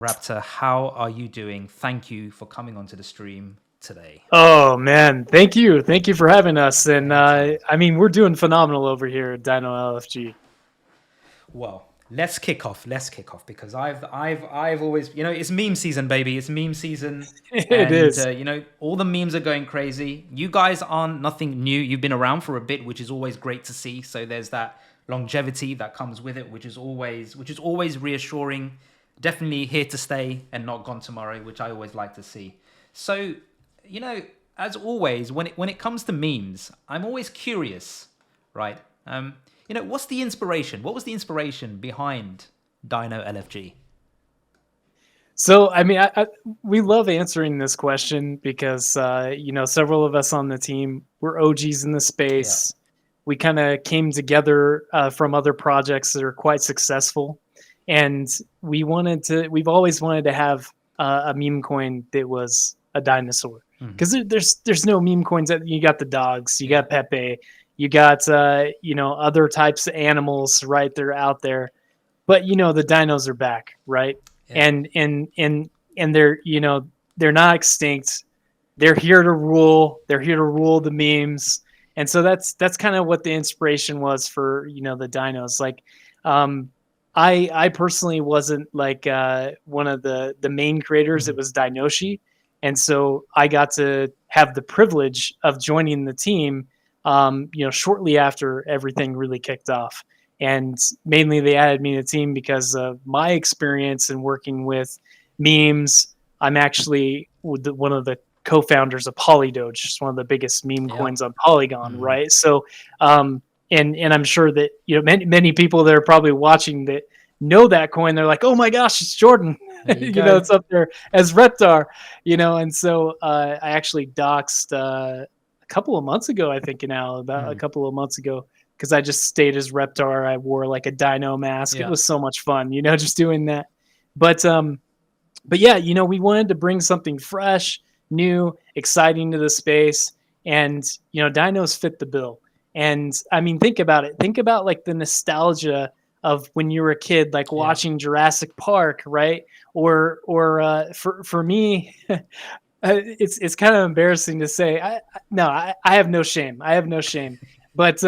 Raptor, how are you doing? Thank you for coming onto the stream today. Oh man, thank you for having us. And Anytime. I mean, we're doing phenomenal over here at Dino LFG. Well, let's kick off. Because I've always, it's meme season, baby. It's meme season, It and is. all the memes are going crazy. You guys aren't nothing new. You've been around for a bit, which is always great to see. So there's that longevity that comes with it, which is always reassuring. Definitely here to stay and not gone tomorrow, which I always like to see. So, as always, when it comes to memes, I'm always curious, right? What's the inspiration? What was the inspiration behind Dino LFG? So I mean, we love answering this question because several of us on the team, we're OGs in the Yeah. space. We kind of came together from other projects that are quite successful, and we've always wanted to have a meme coin that was a dinosaur, because there's no meme coins that you got the dogs, you got Pepe, you got other types of animals, right? They're out there, but the dinos are back, right? Yeah. And they're not extinct. They're here to rule. They're here to rule the memes. And so that's kind of what the inspiration was for the dinos. Like, I personally wasn't like one of the main creators. It was Dinoshi, and so I got to have the privilege of joining the team. Shortly after everything really kicked off, and mainly they added me to the team because of my experience in working with memes. I'm actually one of the co-founders of Polydoge, just one of the biggest meme coins on Polygon, right? So, and I'm sure that many people that are probably watching that know that coin. They're like, oh my gosh, it's Jordan. It's up there as Reptar. And so I actually doxed a couple of months ago, I think now, about a couple of months ago, because I just stayed as Reptar. I wore like a dino mask. It was so much fun, just doing that. But yeah, we wanted to bring something fresh, new, exciting to the space, and dinos fit the bill. And I mean, think about it. Think about like the nostalgia of when you were a kid, like watching Jurassic Park, right? Or for me, it's kind of embarrassing to say. I have no shame. I have no shame. But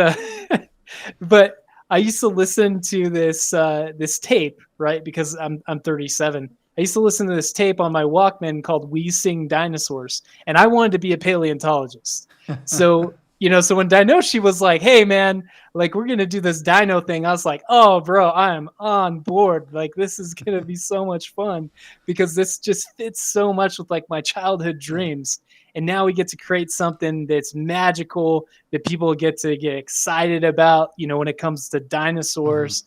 but I used to listen to this tape, right? Because I'm 37. I used to listen to this tape on my Walkman called "We Sing Dinosaurs," and I wanted to be a paleontologist. So so when Dinoshi was like, "Hey man, like we're gonna do this dino thing," I was like, "Oh bro, I am on board. Like this is gonna be so much fun because this just fits so much with like my childhood dreams." And now we get to create something that's magical that people get to get excited about. When it comes to dinosaurs,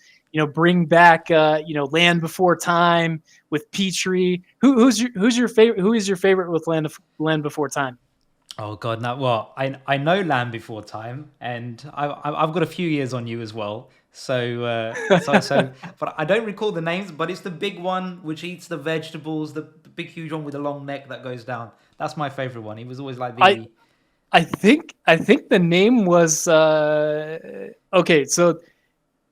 bring back Land Before Time with Petrie. Who's your favorite? Who is your favorite with Land Before Time? Oh God, no! Well, I know Land Before Time, and I've got a few years on you as well. So but I don't recall the names. But it's the big one which eats the vegetables, the big huge one with a long neck that goes down. That's my favorite one. He was always like the. I think the name was okay. So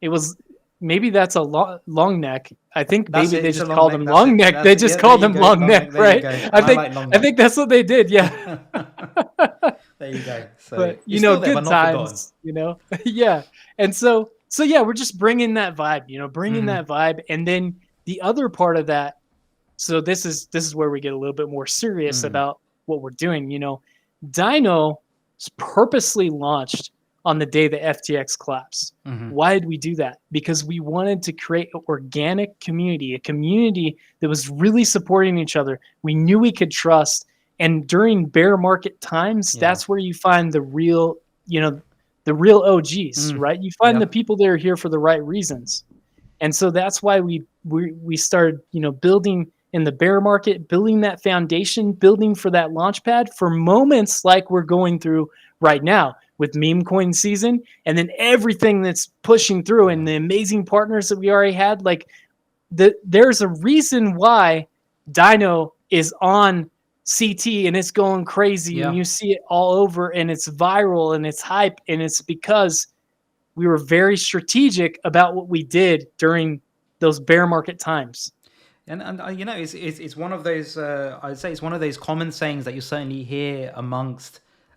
it was maybe that's a long neck. I think maybe they just called him long neck. They just called him long neck, right? I think that's what they did. Yeah. There you go. So, but good times. Yeah. And so yeah, we're just bringing that vibe. Bringing that vibe, and then the other part of that. So this is where we get a little bit more serious about what we're doing. Dino purposely launched on the day the FTX collapsed. Why did we do that? Because we wanted to create an organic community, a community that was really supporting each other. We knew we could trust. And during bear market times, that's where you find the real, the real OGs, right? You find the people that are here for the right reasons. And so that's why we started, building in the bear market, building that foundation, building for that launch pad for moments like we're going through right now with meme coin season, and then everything that's pushing through and the amazing partners that we already had. Like there's a reason why Dino is on CT and it's going crazy and you see it all over and it's viral and it's hype, and it's because we were very strategic about what we did during those bear market times. And you know, it's one of those I'd say it's one of those common sayings that you certainly hear among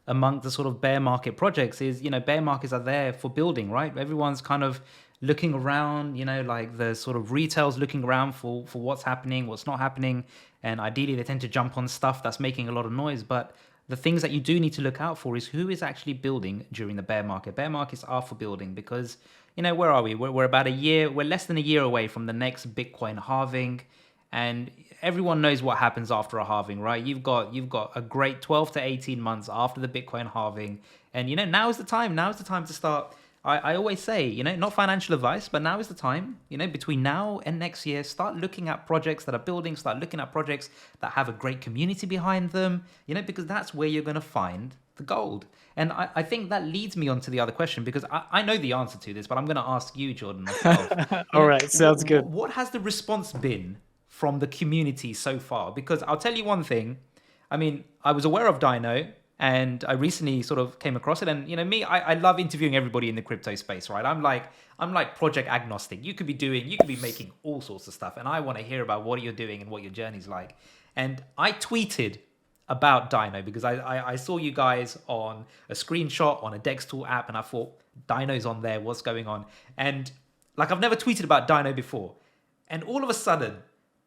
the sort of bear market projects is, you know, bear markets are there for building, right? Everyone's kind of looking around, you know, like the sort of retail's looking around for what's happening, what's not happening, and ideally they tend to jump on stuff that's making a lot of noise. But the things that you do need to look out for is who is actually building during the bear market. Bear markets are for building because, you know, where are we? We're about a year, we're less than a year away from the next Bitcoin halving. And everyone knows what happens after a halving, right? You've got a great 12 to 18 months after the Bitcoin halving. And, you know, now is the time. Now is the time to start. I always say, you know, not financial advice, but now is the time, you know, between now and next year, start looking at projects that are building, start looking at projects that have a great community behind them, you know, because that's where you're going to find the gold. And I think that leads me on to the other question, because I know the answer to this, but I'm going to ask you, Jordan, myself. All right, sounds good. What has the response been from the community so far? Because I'll tell you one thing. I mean, I was aware of Dino and I recently sort of came across it. And, you know, me, I love interviewing everybody in the crypto space, right? I'm like project agnostic. You could be making all sorts of stuff. And I want to hear about what you're doing and what your journey's like. And I tweeted about Dino because I saw you guys on a screenshot on a Dextool app and I thought, Dino's on there, what's going on? And like, I've never tweeted about Dino before. And all of a sudden,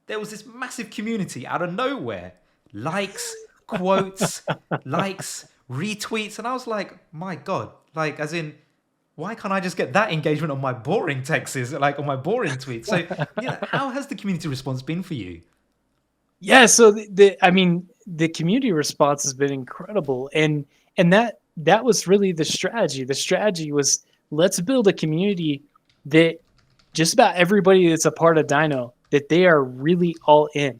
there was this massive community out of nowhere. Likes, quotes, likes, retweets. And I was like, my God, like, as in, why can't I just get that engagement on my boring texts, like on my boring tweets? So, yeah, how has the community response been for you? Yeah, so I mean, the community response has been incredible. And that was really the strategy. The strategy was, let's build a community that just about everybody that's a part of Dino, that they are really all in,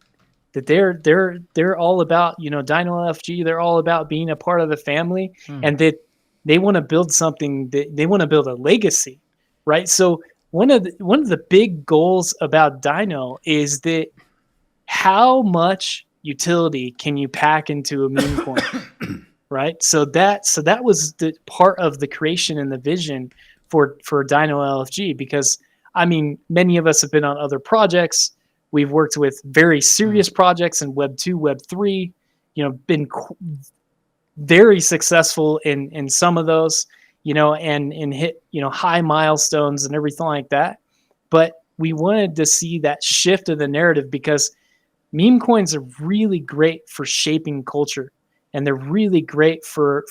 that they're all about, you know, Dino LFG. They're all about being a part of the family, and that they want to build something, that they want to build a legacy, right? So one of the big goals about Dino is that how much utility can you pack into a meme coin, right? So that was the part of the creation and the vision for Dino LFG, because I mean, many of us have been on other projects. We've worked with very serious projects in Web 2, Web 3, you know, been very successful in some of those, you know, and hit, you know, high milestones and everything like that. But we wanted to see that shift of the narrative, because meme coins are really great for shaping culture, and they're really great for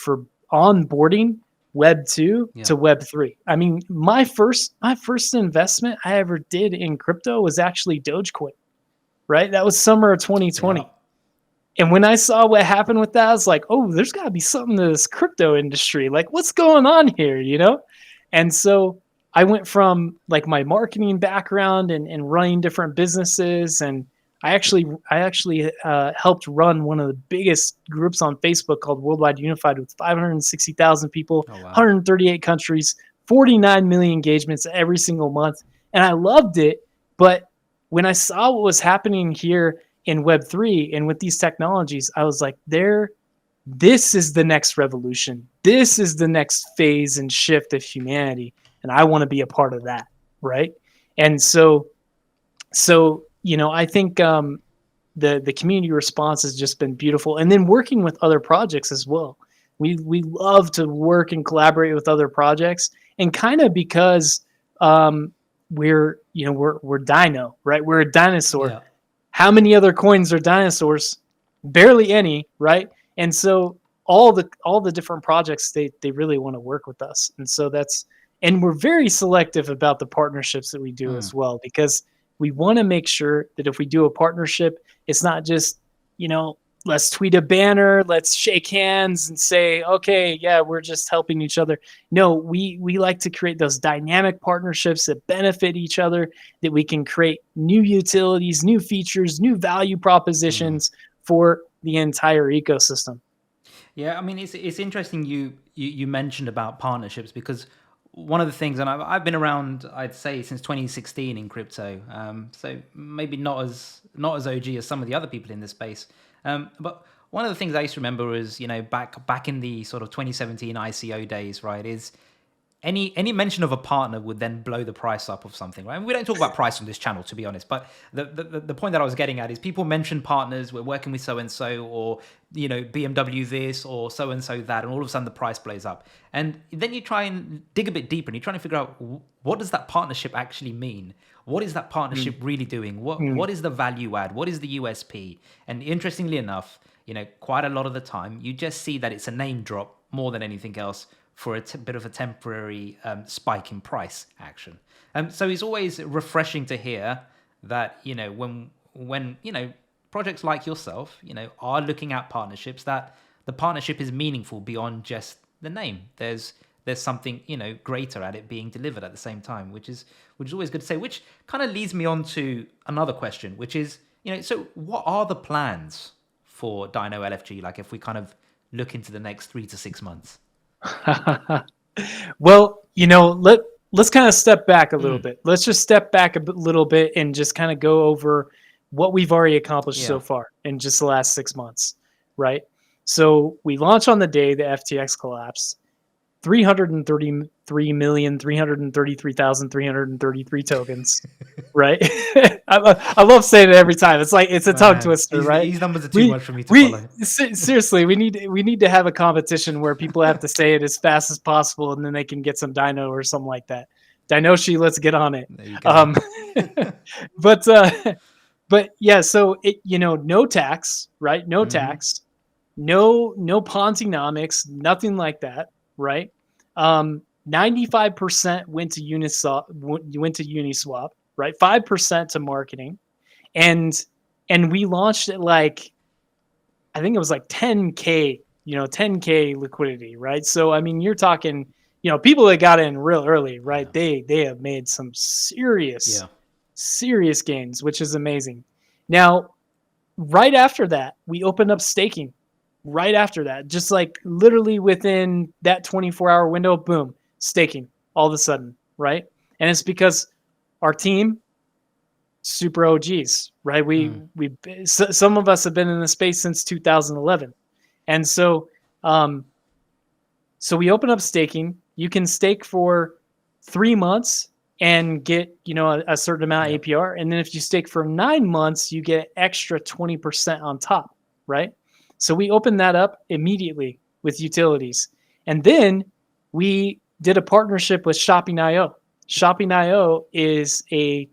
onboarding Web 2 to Web 3. I mean, my first investment I ever did in crypto was actually Dogecoin, right? That was summer of 2020. Yeah. And when I saw what happened with that, I was like, oh, there's got to be something to this crypto industry. Like, what's going on here, you know? And so I went from like my marketing background and running different businesses, and I actually helped run one of the biggest groups on Facebook called Worldwide Unified, with 560,000 people, 138 countries, 49 million engagements every single month. And I loved it. But when I saw what was happening here in Web3 and with these technologies, I was like, this is the next revolution. This is the next phase and shift of humanity. And I want to be a part of that, right? And so you know, I think the community response has just been beautiful. And then working with other projects as well. We love to work and collaborate with other projects, and kind of because we're Dino, right? We're a dinosaur. Yeah. How many other coins are dinosaurs? Barely any, right? And so all the different projects, they really want to work with us. And so and we're very selective about the partnerships that we do as well, because we want to make sure that if we do a partnership, it's not just, you know, let's tweet a banner, let's shake hands and say, okay, yeah, we're just helping each other. No, we like to create those dynamic partnerships that benefit each other, that we can create new utilities, new features, new value propositions for the entire ecosystem. Yeah, I mean, it's interesting you mentioned about partnerships, because one of the things, and I've been around, I'd say, since 2016 in crypto, so maybe not as OG as some of the other people in this space. But one of the things I used to remember was, you know, back in the sort of 2017 ICO days, right, is any mention of a partner would then blow the price up of something, right? And we don't talk about price on this channel, to be honest. But the point that I was getting at is people mention partners. We're working with so and so, or BMW this, or so and so that, and all of a sudden the price blows up. And then you try and dig a bit deeper, and you're trying to figure out what does that partnership actually mean. What is that partnership really doing? What is the value add? What is the USP? And interestingly enough, quite a lot of the time, you just see that it's a name drop more than anything else for a bit of a temporary spike in price action. So it's always refreshing to hear that, when projects like yourself, are looking at partnerships, that the partnership is meaningful beyond just the name. There's something, greater at it being delivered at the same time, which is always good to say, which kind of leads me on to another question, which is, so what are the plans for Dino LFG? Like if we kind of look into the next 3 to 6 months. Well, let's kind of step back a little bit. Let's just step back a little bit and just kind of go over what we've already accomplished so far in just the last 6 months, right? So we launched on the day the FTX collapsed. 333,333,333 tokens, right? I love saying it every time. It's like it's a tongue twister, right? These numbers are too much for me to follow. Seriously, we need to have a competition where people have to say it as fast as possible, and then they can get some Dino or something like that. Dinoshi, let's get on it. There you go. But yeah, so it no tax, right? No tax, no Ponzi-nomics, nothing like that. Right, 95% went to Uniswap, right? 5% to marketing, and we launched at like, I think it was like 10K, 10K liquidity, right? So I mean, you're talking, people that got in real early, right? Yeah. They have made some serious gains, which is amazing. Now, right after that, we opened up staking. Right after that, just like literally within that 24-hour window, boom, staking all of a sudden, right? And it's because our team, super OGs, right? Some of us have been in the space since 2011, and so we open up staking. You can stake for 3 months and get a certain amount of APR, and then if you stake for 9 months, you get extra 20% on top, right? So we opened that up immediately with utilities. And then we did a partnership with Shopping.io. Shopping.io is a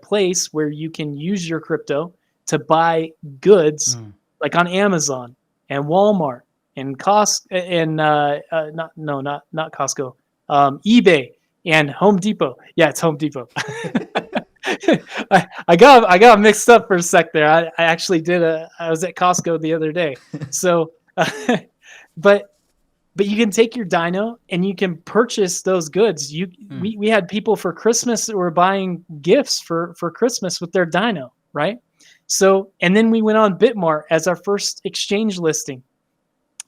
place where you can use your crypto to buy goods like on Amazon and Walmart and Costco and not Costco, eBay and Home Depot. Yeah, it's Home Depot. I got mixed up for a sec there. I actually I was at Costco the other day. So, but you can take your Dino and you can purchase those goods. We had people for Christmas that were buying gifts for Christmas with their Dino, right? So, and then we went on Bitmart as our first exchange listing,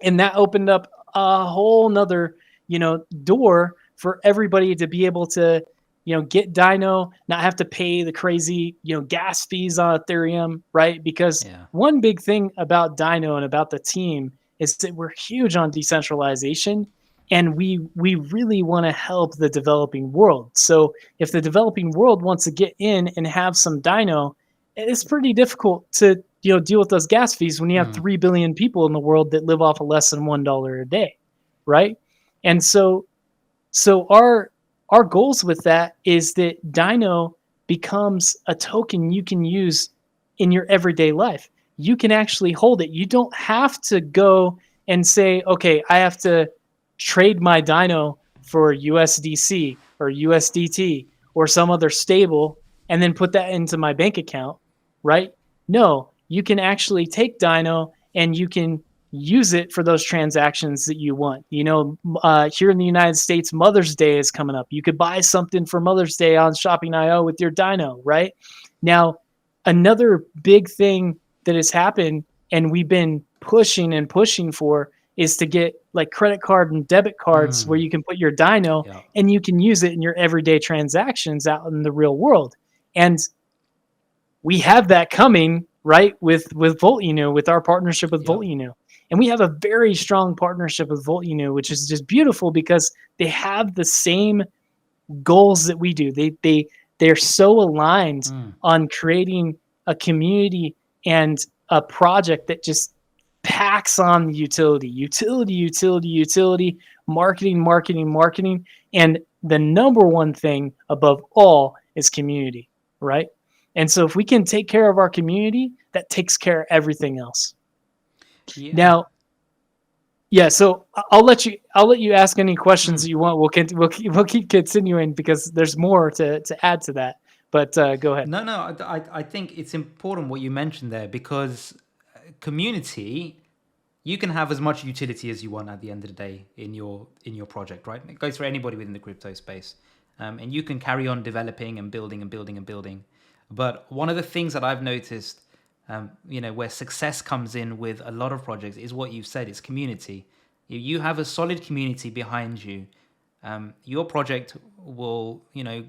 and that opened up a whole nother, door for everybody to be able to, get Dino, not have to pay the crazy, gas fees on Ethereum, right? Because one big thing about Dino and about the team is that we're huge on decentralization, and we really want to help the developing world. So if the developing world wants to get in and have some Dino, it's pretty difficult to deal with those gas fees when you have 3 billion people in the world that live off of less than $1 a day, right? And so our goals with that is that Dino becomes a token you can use in your everyday life. You can actually hold it. You don't have to go and say, okay, I have to trade my Dino for USDC or USDT or some other stable and then put that into my bank account, right? No, you can actually take Dino and you can use it for those transactions that you want. Here in the United States, Mother's Day is coming up. You could buy something for Mother's Day on Shopping.io with your Dino, right? Now, another big thing that has happened and we've been pushing for is to get like credit card and debit cards where you can put your Dino and you can use it in your everyday transactions out in the real world. And we have that coming, right, with Volt, with our partnership with Volt. And we have a very strong partnership with Volt, which is just beautiful because they have the same goals that we do. They're so aligned on creating a community and a project that just packs on utility, marketing. And the number one thing above all is community, right? And so if we can take care of our community, that takes care of everything else. Yeah. Now, yeah, so I'll let you ask any questions that you want. We'll keep continuing because there's more to add to that. But go ahead. No, I think it's important what you mentioned there, because community, you can have as much utility as you want at the end of the day in your project, right? It goes for anybody within the crypto space, and you can carry on developing and building and building and building. But one of the things that I've noticed, where success comes in with a lot of projects, is what you've said. It's community. You have a solid community behind you. Your project will,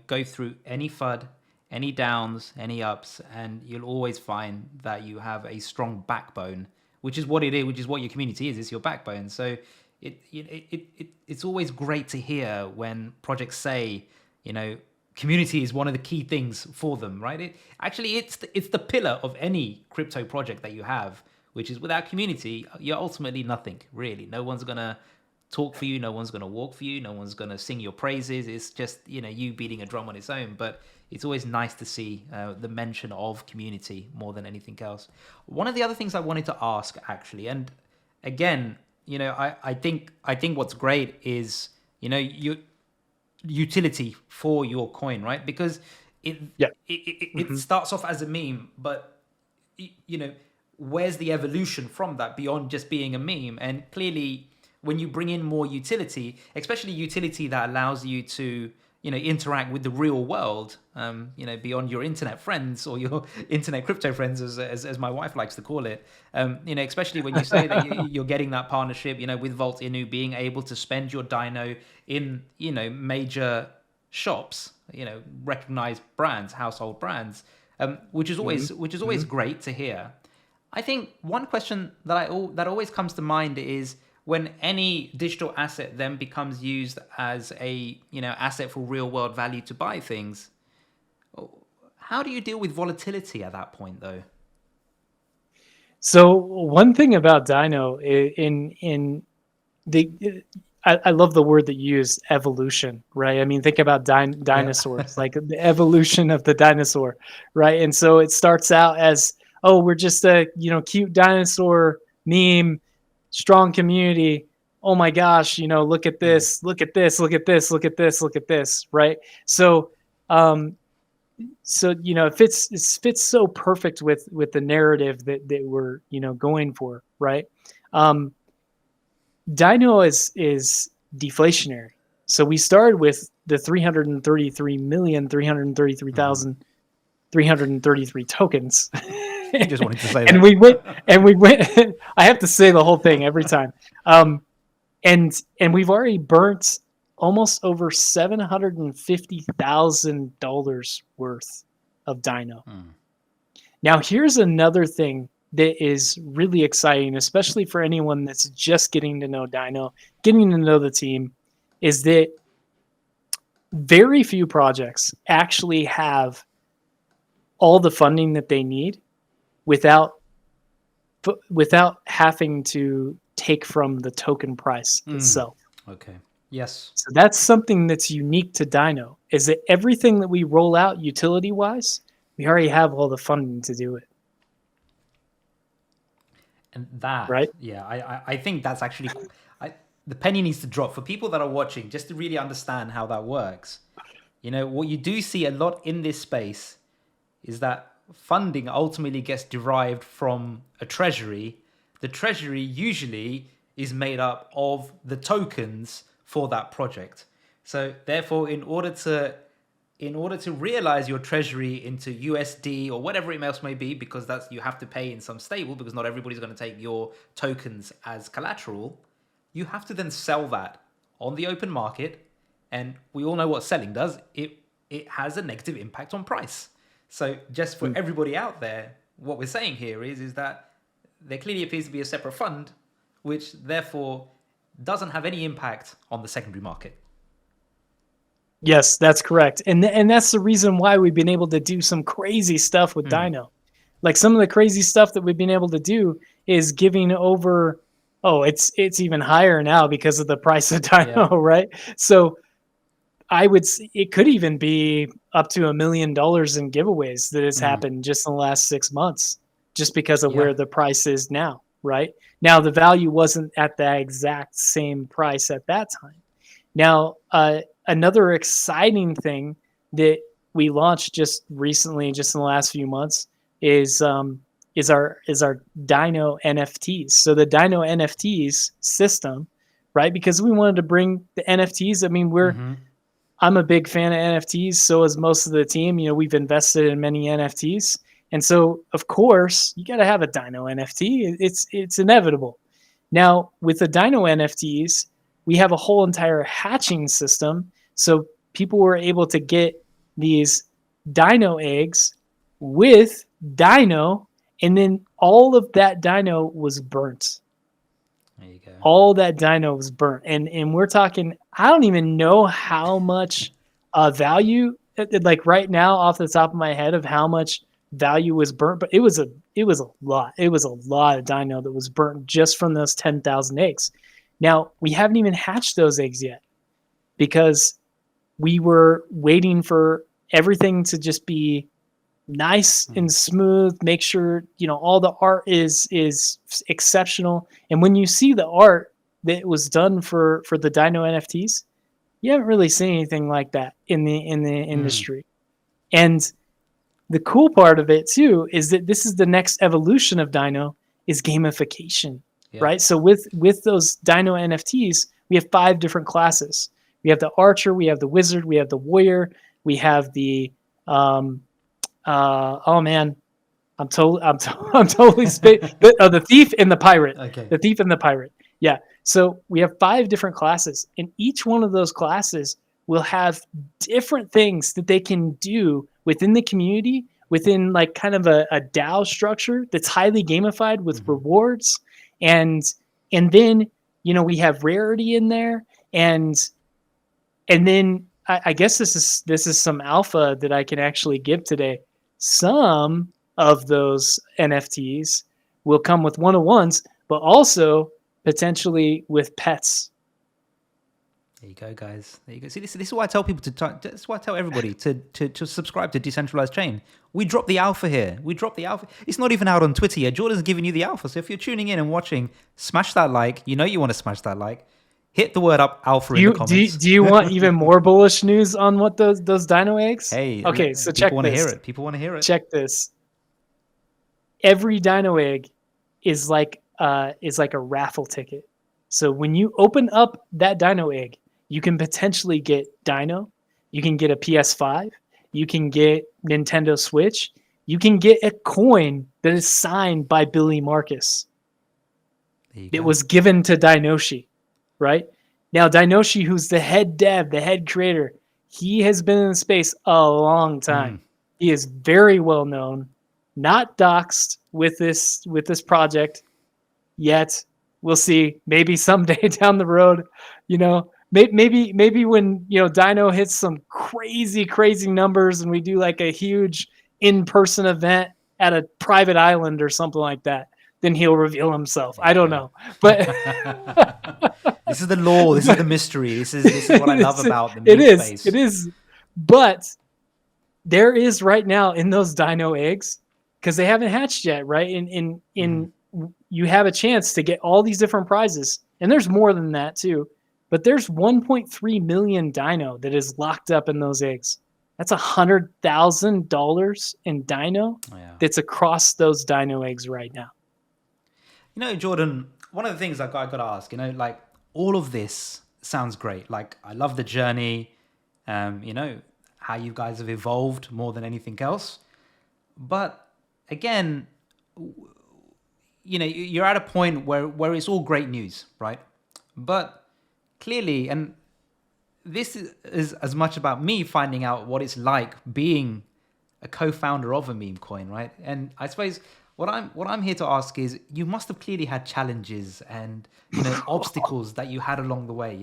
go through any FUD, any downs, any ups, and you'll always find that you have a strong backbone, which is what it is, which is what your community is. It's your backbone. So it's always great to hear when projects say, community is one of the key things for them, right? It's the pillar of any crypto project that you have, which is without community, you're ultimately nothing, really. No one's gonna talk for you, no one's gonna walk for you, no one's gonna sing your praises. It's just you beating a drum on its own. But it's always nice to see the mention of community more than anything else. One of the other things I wanted to ask, actually, and again, I think what's great is utility for your coin, right? Because it starts off as a meme, but where's the evolution from that beyond just being a meme? And clearly, when you bring in more utility, especially utility that allows you to interact with the real world, beyond your internet friends or your internet crypto friends, as my wife likes to call it. Especially when you say that you're getting that partnership, with Vault Inu, being able to spend your Dino in, major shops, recognized brands, household brands, which is always great to hear. I think one question that always comes to mind is, when any digital asset then becomes used as a asset for real world value to buy things, how do you deal with volatility at that point, though? So one thing about Dino I love the word that you use, evolution, right? I mean, think about dinosaurs, like the evolution of the dinosaur, right? And so it starts out as, oh, we're just a cute dinosaur meme, strong community. Oh my gosh, look at this, look at this, look at this, look at this, look at this, right? So it fits so perfect with the narrative that we're going for, right? Dino is deflationary. So we started with the 333,333,333 tokens. I just wanted to say that. And we went. I have to say the whole thing every time. And we've already burnt almost over $750,000 worth of Dino. Now, here's another thing that is really exciting, especially for anyone that's just getting to know Dino, getting to know the team, is that very few projects actually have all the funding that they need without having to take from the token price itself. Okay. Yes. So that's something that's unique to Dino, is that everything that we roll out utility-wise, we already have all the funding to do it. And that, right? Yeah, I think that's actually, the penny needs to drop for people that are watching, just to really understand how that works. What you do see a lot in this space is that funding ultimately gets derived from a treasury. The treasury usually is made up of the tokens for that project. So therefore, in order to realize your treasury into USD or whatever it else may be, because you have to pay in some stable, because not everybody's going to take your tokens as collateral, you have to then sell that on the open market. And we all know what selling does. It has a negative impact on price. So just for everybody out there, what we're saying here is that there clearly appears to be a separate fund which therefore doesn't have any impact on the secondary market. Yes, that's correct. And that's the reason why we've been able to do some crazy stuff with Dino. Like some of the crazy stuff that we've been able to do is giving over, it's even higher now because of the price of Dino, right? So it could even be up to $1 million in giveaways that has happened just in the last 6 months, just because of where the price is now, right? Now, the value wasn't at the exact same price at that time. Now, another exciting thing that we launched just recently, just in the last few months, is our Dino NFTs. So the Dino NFTs system, right? Because we wanted to bring the NFTs. I mean, I'm a big fan of NFTs. So is most of the team. You know, we've invested in many NFTs, and so of course you got to have a Dino NFT. It's inevitable. Now with the Dino NFTs, we have a whole entire hatching system. So people were able to get these Dino eggs with Dino, and then all of that Dino was burnt. There you go. All that Dino was burnt. And we're talking, I don't even know how much value, like right now off the top of my head, of how much value was burnt, but it was a lot. It was a lot of Dino that was burnt just from those 10,000 eggs. Now, we haven't even hatched those eggs yet because we were waiting for everything to just be nice and smooth, make sure, you know, all the art is exceptional. And when you see the art that was done for the Dino NFTs, you haven't really seen anything like that in the industry. And the cool part of it too is that this is the next evolution of Dino, is gamification. Right? So with those Dino NFTs, we have 5 different classes. We have the archer, we have the wizard, we have the warrior, we have the oh man, I'm totally the thief and the pirate. Okay. The thief and the pirate. Yeah. So we have 5 different classes, and each one of those classes will have different things that they can do within the community, within like kind of a DAO structure that's highly gamified with rewards. And then, you know, we have rarity in there, and then I guess this is some alpha that I can actually give today. Some of those NFTs will come with one-on-ones, but also potentially with pets. There you go, guys. There you go. See, this is why I tell people this is why I tell everybody to subscribe to Decentralized Chain. We drop the alpha here. We drop the alpha. It's not even out on Twitter yet. Jordan's giving you the alpha. So if you're tuning in and watching, smash that like. You know you want to smash that like. Hit the word up alpha in the comments. Do you want even more bullish news on what those Dino eggs? Hey, okay, so check this. People want to hear it. Check this. Every Dino egg is like a raffle ticket. So when you open up that Dino egg, you can potentially get Dino, you can get a PS5, you can get Nintendo Switch, you can get a coin that is signed by Billy Marcus. It was given to Dinoshi, right? Now Dinoshi, who's the head dev, the head creator, he has been in the space a long time. He is very well known, not doxed with this project yet. We'll see. Maybe someday down the road, you know, maybe when, you know, Dino hits some crazy numbers and we do like a huge in-person event at a private island or something like that, then he'll reveal himself. I don't know, but this is the lore. This is the mystery. This is what I love about the meme space. It is. But there is right now in those Dino eggs, because they haven't hatched yet, right? You have a chance to get all these different prizes, and there's more than that too. But there's 1.3 million Dino that is locked up in those eggs. That's $100,000 in Dino that's across those Dino eggs right now. You know, Jordan, one of the things I got to ask, you know, like all of this sounds great. Like I love the journey, you know, how you guys have evolved more than anything else. But again, you know, you're at a point where it's all great news, right? But clearly, and this is as much about me finding out what it's like being a co-founder of a meme coin, right? And I suppose what I'm here to ask is, you must have clearly had challenges and, obstacles that you had along the way,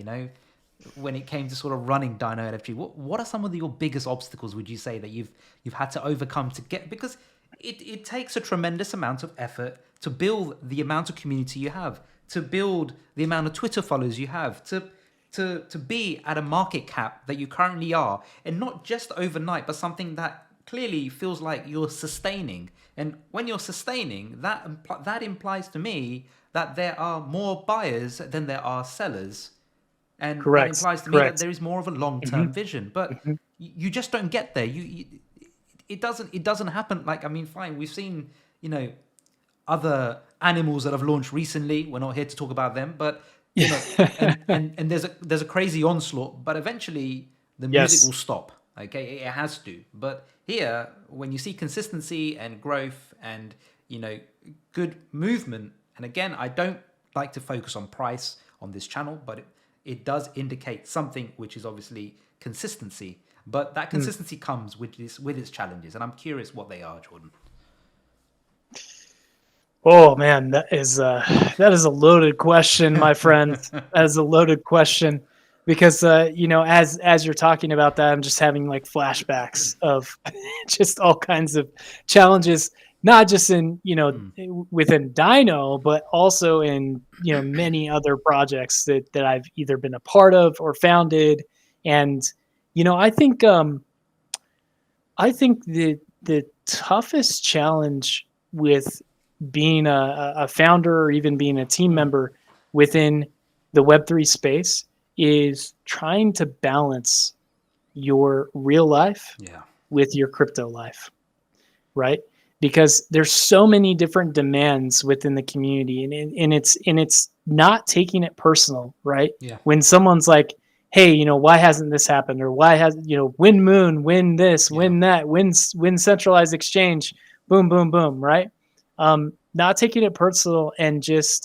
when it came to sort of running Dino LFG. What are some of your biggest obstacles, would you say, that you've had to overcome to get, because it takes a tremendous amount of effort to build the amount of community you have, to build the amount of Twitter followers you have, to be at a market cap that you currently are, and not just overnight, but something that clearly feels like you're sustaining. And when you're sustaining, that implies to me that there are more buyers than there are sellers. And that implies to me that there is more of a long-term vision. But you just don't get there. It doesn't happen. Like, I mean, fine, we've seen, other animals that have launched recently. We're not here to talk about them, but and there's a crazy onslaught, but eventually the music will stop. Okay, it has to. But here, when you see consistency and growth and good movement, and again, I don't like to focus on price on this channel, but it does indicate something, which is obviously consistency. But that consistency comes with its challenges, and I'm curious what they are, Jordan. Oh man, that is a loaded question, my friend. That is a loaded question, because as you're talking about that, I'm just having like flashbacks of just all kinds of challenges, not just in within Dino, but also in many other projects that I've either been a part of or founded. And I think the toughest challenge with being a founder or even being a team member within the Web3 space is trying to balance your real life with your crypto life, right? Because there's so many different demands within the community, and it's not taking it personal, right? Yeah. When someone's like, hey, why hasn't this happened? Or why has, win Moon, win this, win that, win centralized exchange, boom, boom, boom, right? Not taking it personal and just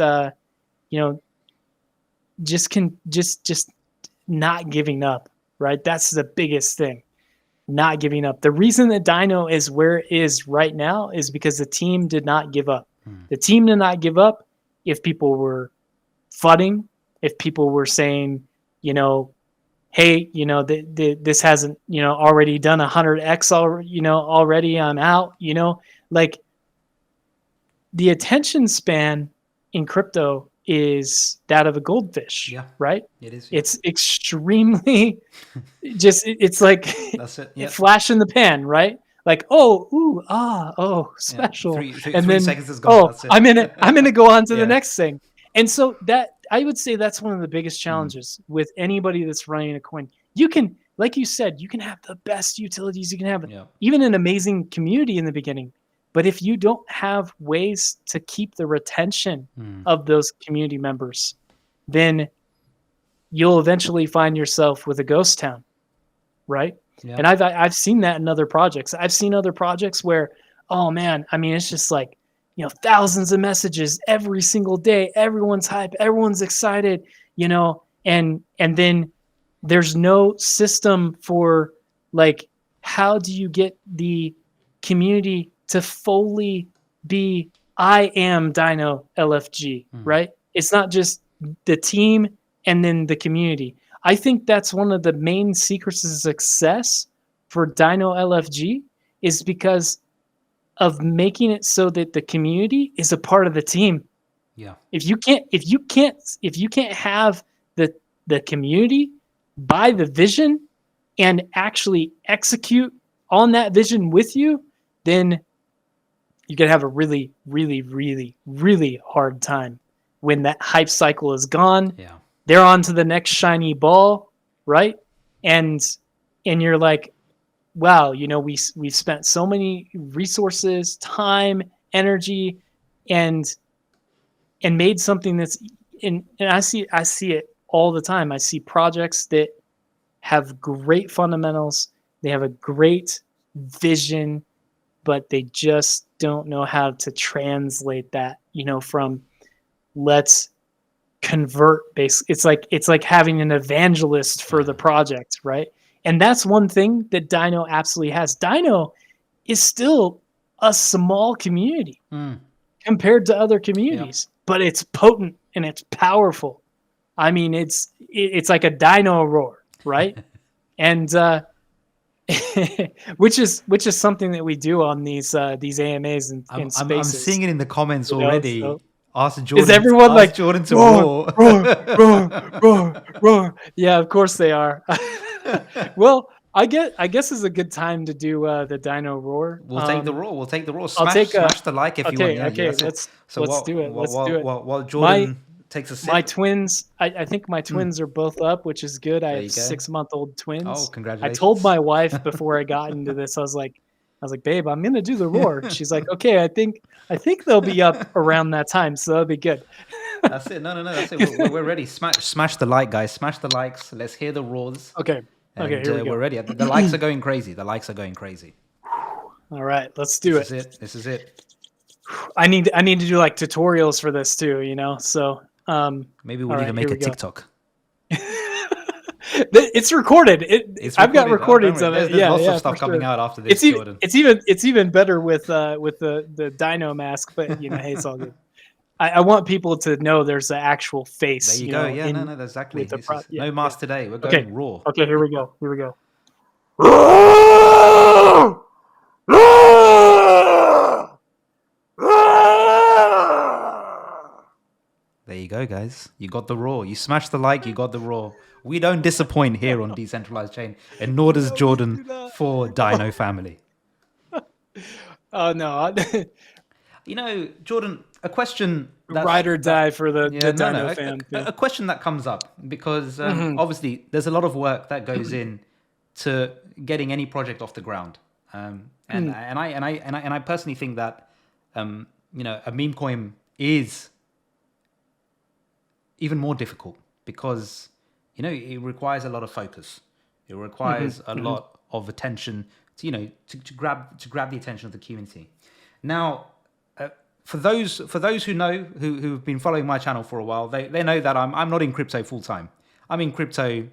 not giving up, right? That's the biggest thing. Not giving up. The reason that Dino is where it is right now is because the team did not give up. The team did not give up if people were fudding, if people were saying, hey, this hasn't, already done 100x already, I'm out, like the attention span in crypto is that of a goldfish, right? It is. It's extremely it's like that's it. Flash in the pan, right? Like, special. Three and then seconds is gone. That's it. I'm gonna go on to the next thing. And so that, I would say, that's one of the biggest challenges with anybody that's running a coin. You can, like you said, you can have the best utilities, you can have even an amazing community in the beginning. But if you don't have ways to keep the retention of those community members, then you'll eventually find yourself with a ghost town, right? Yeah. And I've seen that in other projects. I've seen other projects where, oh man, I mean, it's just like, thousands of messages every single day. Everyone's hype. Everyone's excited, and then there's no system for like, how do you get the community to fully be, I am Dino LFG, right? It's not just the team and then the community. I think that's one of the main secrets of success for Dino LFG, is because of making it so that the community is a part of the team. Yeah. If you can't have the community buy the vision and actually execute on that vision with you, then you're going to have a really, really, really, really hard time when that hype cycle is gone. Yeah. They're on to the next shiny ball, right? And you're like, wow, we've spent so many resources, time, energy, and made something that's and I see it all the time. I see projects that have great fundamentals, they have a great vision, but they just don't know how to translate that, from let's convert base. It's like having an evangelist for the project, right? And that's one thing that Dino absolutely has. Dino is still a small community Mm. compared to other communities, but it's potent and it's powerful. I mean, it's like a dino roar, right? And which is something that we do on these AMAs and I'm spaces. seeing it in the comments You know, already. so Ask is Jordan. everyone Ask like Jordan to roar, roar. roar, roar, roar, roar? Yeah, of course they are. Well, I guess is a good time to do the Dino Roar. We'll take the roar. We'll take the roar. I'll take Smash the like if you want. okay, Yeah, yeah. okay. That's it. So Let's do it. Let's do it. while My Jordan takes a my sip. twins, I think my twins are both up, which is good. I There have you go. 6-month-old Oh, twins. I told congratulations. my wife before I got into this, I was like, babe, I'm gonna do the roar. She's like, okay, I think they'll be up around that time, so that'll be good. That's it. No. That's it. We're ready. Smash the like, guys. Smash the likes. Let's hear the roars. Okay. Okay, And here we go. we're ready. The likes are going crazy. The likes are going crazy. All right, let's do This is it. This is it. I need to do like tutorials for this too, you know. So Maybe we'll even make a TikTok. It's recorded. I've got recordings of it. There's lots of stuff coming out after this, Jordan. It's even better with the dino mask, but you know, hey, it's all good. I want people to know there's an actual face. There you go. Yeah, no, exactly. No mask today. We're going raw. Okay, here we go. There you go, guys. You got the raw. You smashed the like. You got the raw. We don't disappoint here on Decentralized Chain, and nor does Jordan for Dino Family. Oh no. You know, Jordan, a question ride or die for the Dino fam. A question that comes up because obviously there's a lot of work that goes in to getting any project off the ground, and I personally think that you know, a meme coin is even more difficult because you know it requires a lot of focus. It requires a lot of attention to, you know, to grab the attention of the community. Now, for those who know who've been following my channel for a while, they know that I'm not in crypto full time. I'm in crypto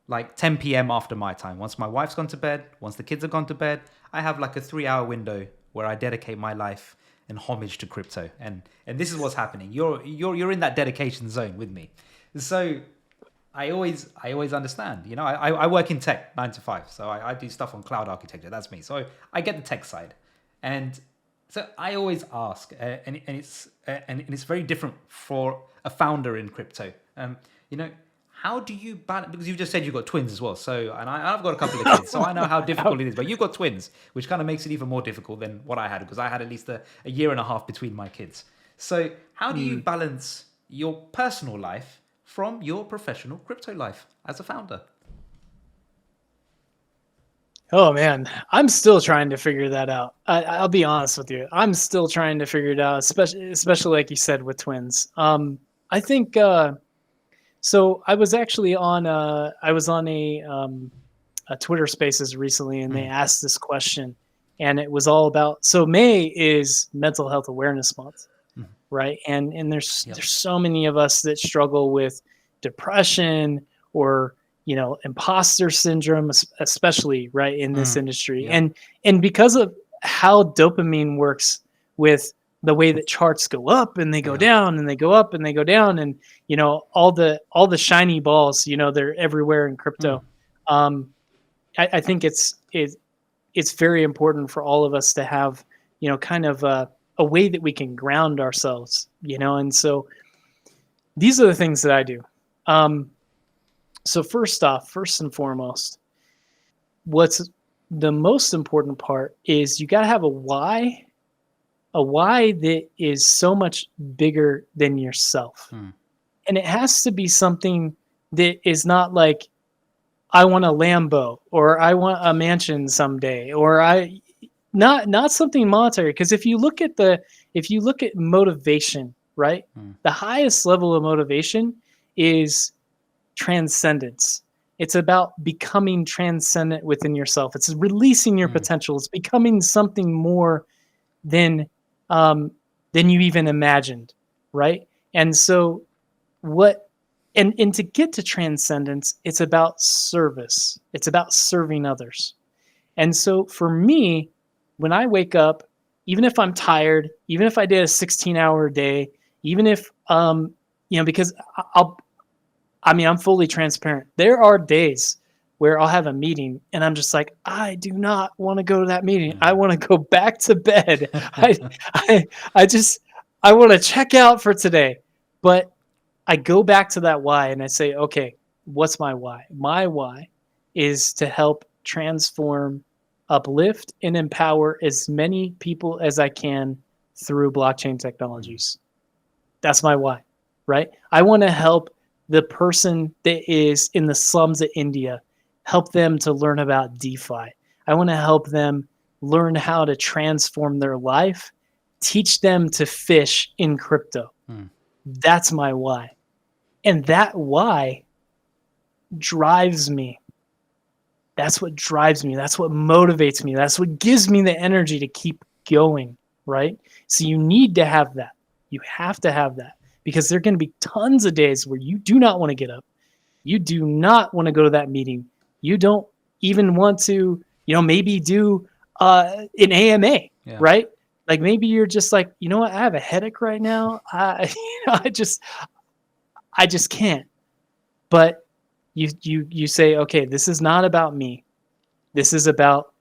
like 10 p.m. after my time. Once my wife's gone to bed, once the kids have gone to bed, I have like a 3-hour window where I dedicate my life and homage to crypto. And this is what's happening. You're in that dedication zone with me. So I always understand. You know, I work in tech 9 to 5, so I do stuff on cloud architecture. That's me. So I get the tech side, and so I always ask, and it's very different for a founder in crypto. You know, how do you balance? Because you've just said you've got twins as well. So, and I've got a couple of kids, so I know how difficult it is. But you've got twins, which kind of makes it even more difficult than what I had, because I had at least a year and a half between my kids. So, how do you balance your personal life from your professional crypto life as a founder? Oh man, I'm still trying to figure that out. I'll be honest with you. I'm still trying to figure it out, especially like you said with twins. I think so. I was actually on a Twitter Spaces recently, and they asked this question, and it was all about. So May is Mental Health Awareness Month, right? And there's so many of us that struggle with depression or, you know, imposter syndrome, especially right in this industry. And because of how dopamine works with the way that charts go up and they go down and they go up and they go down, and, you know, all the shiny balls, you know, they're everywhere in crypto. I think it's very important for all of us to have, you know, kind of a way that we can ground ourselves, you know? And so these are the things that I do. So first and foremost, what's the most important part is you got to have a why that is so much bigger than yourself. And it has to be something that is not like, I want a Lambo or I want a mansion someday, or not something monetary. Because if you look at motivation, right? The highest level of motivation is transcendence. It's about becoming transcendent within yourself. It's releasing your potential. It's becoming something more than you even imagined, right? And so and to get to transcendence, it's about service. It's about serving others. And so for me, when I wake up, even if I'm tired, even if I did a 16-hour day, even if because I'm fully transparent. There are days where I'll have a meeting and I'm just like, I do not want to go to that meeting. I want to go back to bed. I I I just I want to check out for today. But I go back to that why and I say, okay, what's my why? My why is to help transform, uplift, and empower as many people as I can through blockchain technologies. That's my why, right? I want to help the person that is in the slums of India, help them to learn about DeFi. I want to help them learn how to transform their life, teach them to fish in crypto. That's my why. And that why drives me. That's what drives me. That's what motivates me. That's what gives me the energy to keep going, right? So you need to have that. You have to have that because there are going to be tons of days where you do not want to get up. You do not want to go to that meeting. You don't even want to, maybe do an AMA, right? Like maybe you're just like, you know what? I have a headache right now. I just can't. But you say, okay, this is not about me. This is about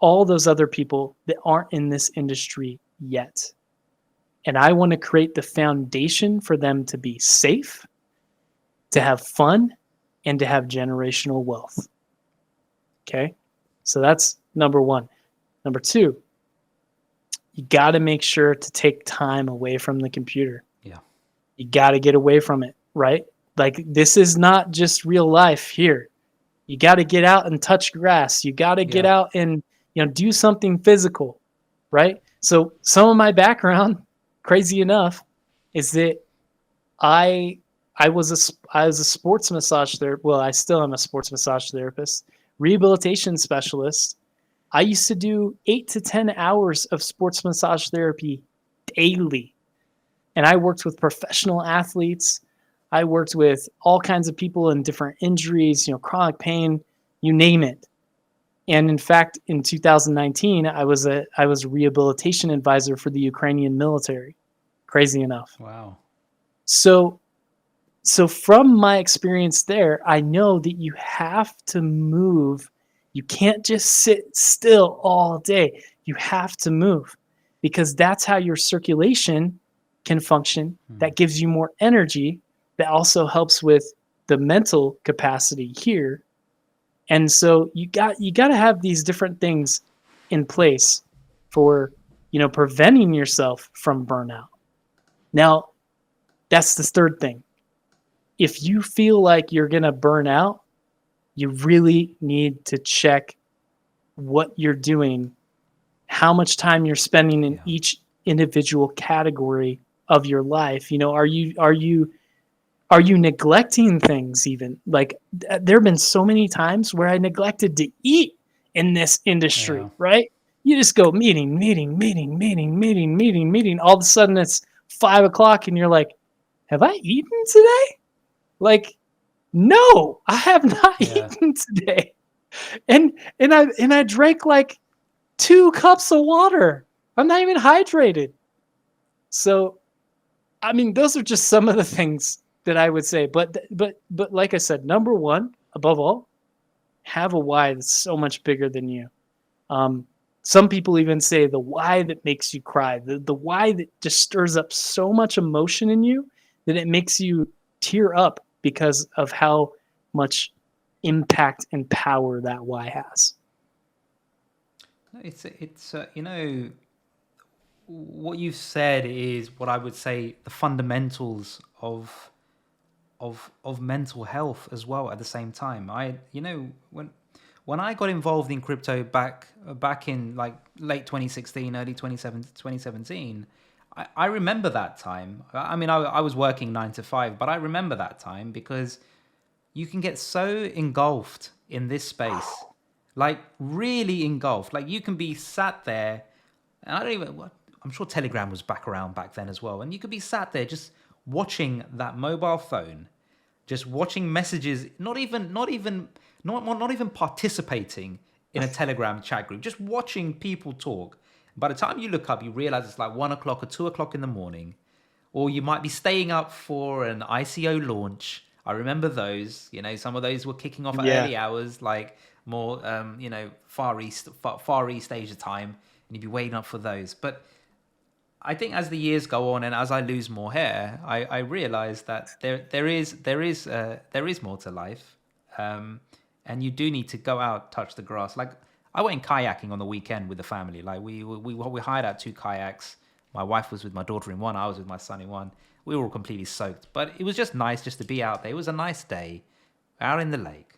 all those other people that aren't in this industry yet. And I want to create the foundation for them to be safe, to have fun, and to have generational wealth. Okay? So that's number one. Number two, you got to make sure to take time away from the computer. Yeah. You got to get away from it, right? Like this is not just real life here. You got to get out and touch grass. You got to get out and do something physical, right? So some of my background, crazy enough, is that I was a sports massage therapist. Well, I still am a sports massage therapist, rehabilitation specialist. I used to do 8 to 10 hours of sports massage therapy daily. And I worked with professional athletes. I worked with all kinds of people in different injuries, chronic pain, you name it. And in fact, in 2019, I was a rehabilitation advisor for the Ukrainian military. Crazy enough. Wow. So from my experience there, I know that you have to move. You can't just sit still all day. You have to move because that's how your circulation can function. That gives you more energy. That also helps with the mental capacity here. And so you got to have these different things in place for, preventing yourself from burnout. Now, that's the third thing. If you feel like you're going to burn out, you really need to check what you're doing, how much time you're spending in each individual category of your life. Are you neglecting things even? Like there have been so many times where I neglected to eat in this industry, right? You just go meeting. All of a sudden it's 5 o'clock and you're like, have I eaten today? Like, no, I have not eaten today. And I drank like 2 cups of water. I'm not even hydrated. So, I mean, those are just some of the things that I would say. But like I said, number one, above all, have a why that's so much bigger than you. Some people even say the why that makes you cry, the why that just stirs up so much emotion in you that it makes you tear up because of how much impact and power that why has. It's what you've said is what I would say the fundamentals of mental health as well. At the same time, when I got involved in crypto back in like late 2016, early 2017, I remember that time. I mean, I was working 9 to 5, but I remember that time because you can get so engulfed in this space, like really engulfed. Like you can be sat there, and I'm sure Telegram was around back then as well, and you could be sat there just watching that mobile phone, just watching messages, not even participating in a Telegram chat group, just watching people talk. By the time you look up, you realize it's like 1 o'clock or 2 o'clock in the morning, or you might be staying up for an ICO launch. I remember those. Some of those were kicking off at Yeah. early hours, like more, Far East Asia time, and you'd be waiting up for those. But I think as the years go on and as I lose more hair, I realize that there is more to life, and you do need to go out, touch the grass. Like I went kayaking on the weekend with the family. Like we hired out 2 kayaks. My wife was with my daughter in one. I was with my son in one. We were all completely soaked, but it was just nice just to be out there. It was a nice day, out in the lake,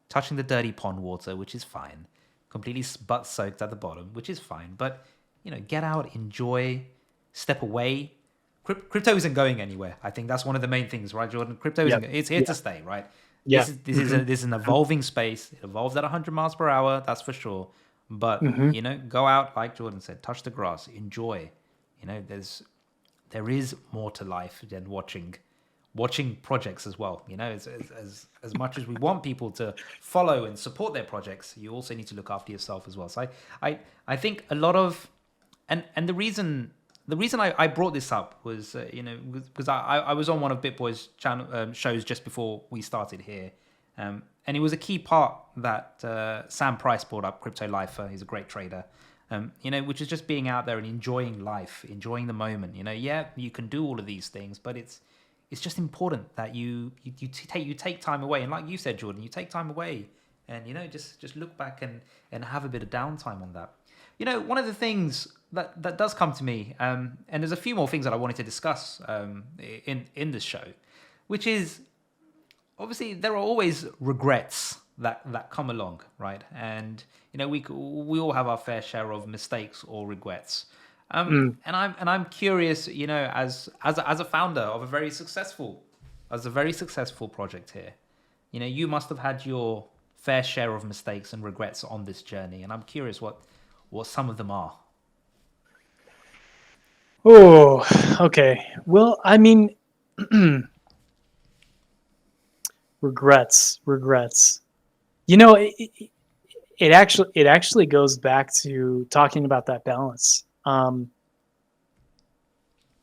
touching the dirty pond water, which is fine. Completely butt soaked at the bottom, which is fine. But get out, enjoy, step away. Crypto isn't going anywhere. I think that's one of the main things, right, Jordan? Crypto isn't. It's here to stay, right? Yeah. This is an evolving space. It evolves at 100 miles per hour, that's for sure. But go out, like Jordan said, touch the grass, enjoy. There is more to life than watching projects as well. As much as we want people to follow and support their projects, you also need to look after yourself as well. So I think a lot of and the reason I brought this up was because I was on one of BitBoy's channel shows just before we started here, and it was a key part that Sam Price brought up. Crypto Lifer, he's a great trader. Which is just being out there and enjoying life, enjoying the moment. You can do all of these things, but it's just important that you take time away. And like you said, Jordan, you take time away and just look back and have a bit of downtime on that. One of the things that does come to me, and there's a few more things that I wanted to discuss in this show, which is obviously there are always regrets that come along, right? And we all have our fair share of mistakes or regrets. And I'm curious, as a founder of a very successful project here, you must have had your fair share of mistakes and regrets on this journey, and I'm curious what some of them are. Oh, okay. Well, I mean, regrets. It actually goes back to talking about that balance.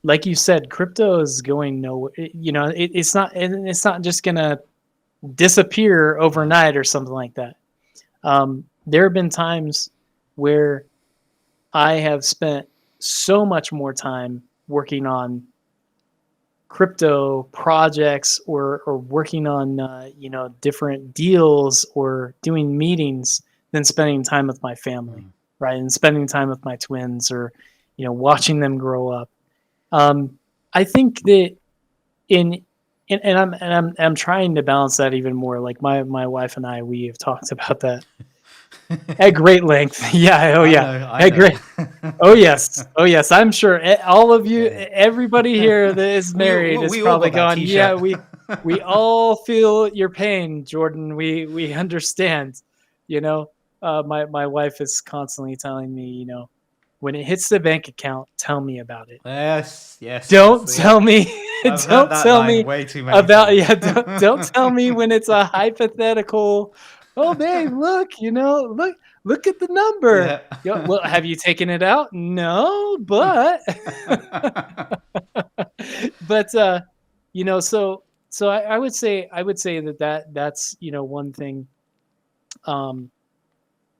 Like you said, crypto is going nowhere. It's not just gonna disappear overnight or something like that. There have been times where I have spent so much more time working on crypto projects or working on different deals or doing meetings than spending time with my family, right? And spending time with my twins or watching them grow up. I think that I'm trying to balance that even more. Like my wife and we have talked about that at great length. Yeah. Oh yeah. I know. Great. Oh yes. I'm sure all of you, everybody here that is married is probably going, yeah, we all feel your pain, Jordan. We understand, my wife is constantly telling me, when it hits the bank account, tell me about it. Yes. Don't tell me. Don't tell me way too many about times. yeah. Don't tell me when it's a hypothetical. Oh, babe, look, look at the number. Yeah. Well, have you taken it out? No, but but so I would say that's one thing.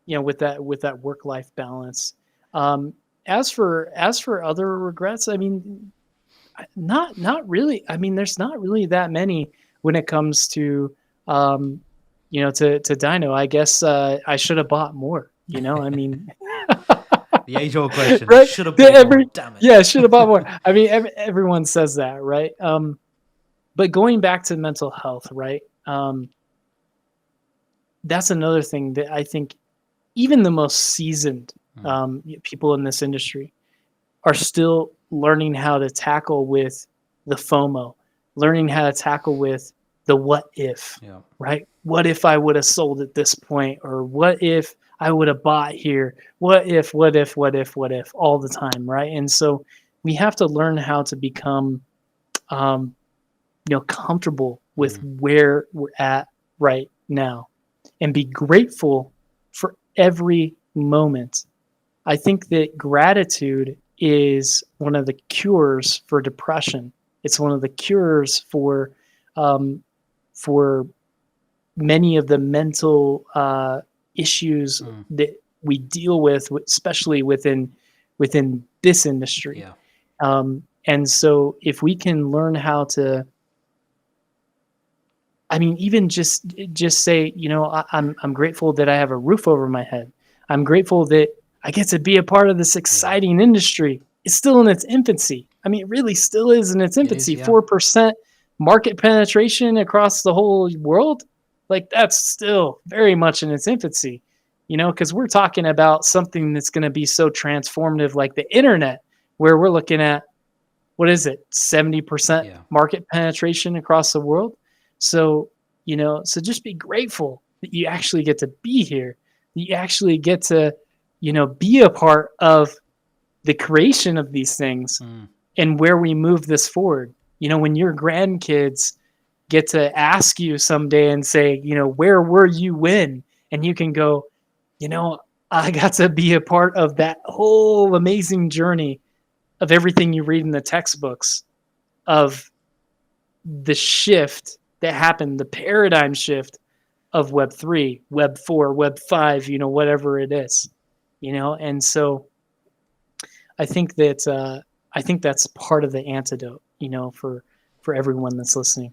With that work-life balance. As for other regrets, I mean, not really. I mean, there's not really that many when it comes to to Dino. I guess I should have bought more. I mean, the age-old question. Right? Should have bought more. Damn it. Yeah, should have bought more. I mean, everyone says that, right? But going back to mental health, right? That's another thing that I think even the most seasoned people in this industry are still learning how to tackle with the FOMO, learning how to tackle with the what if, right? What if I would have sold at this point? Or what if I would have bought here? What if all the time, right? And so we have to learn how to become, comfortable with where we're at right now and be grateful for every moment I think that gratitude is one of the cures for depression. It's one of the cures um, for many of the mental issues that we deal with, especially within this industry. Yeah. And so, if we can learn how to, I mean, even just say, I'm grateful that I have a roof over my head. I'm grateful that I get to be a part of this exciting industry. It's still in its infancy. I mean, it really still is in its It is, infancy. yeah. 4% market penetration across the whole world. Like, that's still very much in its infancy, because we're talking about something that's going to be so transformative, like the internet, where we're looking at, what is it, 70% Yeah. market penetration across the world. So, so just be grateful that you actually get to be here. That you actually get to, be a part of the creation of these things and where we move this forward. When your grandkids get to ask you someday and say, where were you when? And you can go, I got to be a part of that whole amazing journey of everything you read in the textbooks, of the shift that happened, the paradigm shift of Web3, Web4, Web5, whatever it is, and so I think that's part of the antidote, for everyone that's listening.